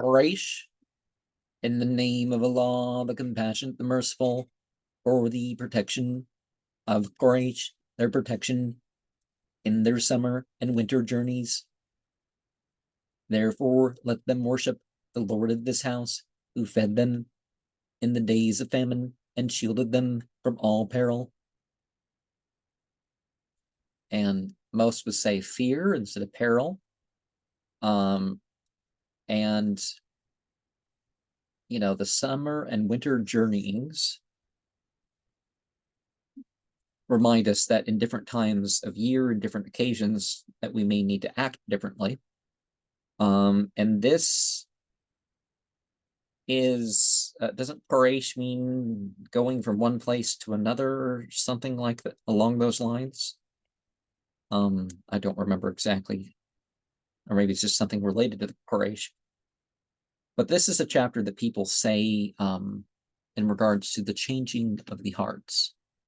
Quraysh, in the name of Allah, the compassionate, the merciful, for the protection of Quraysh, their protection in their summer and winter journeys. Therefore, let them worship the Lord of this house, who fed them in the days of famine and shielded them from all peril. And most would say fear instead of peril. And the summer and winter journeyings remind us that in different times of year and different occasions that we may need to act differently. And this is doesn't Quraysh mean going from one place to another or something like that along those lines? I don't remember exactly, or maybe it's just something related to the Quraysh. But this is a chapter that people say in regards to the changing of the hearts.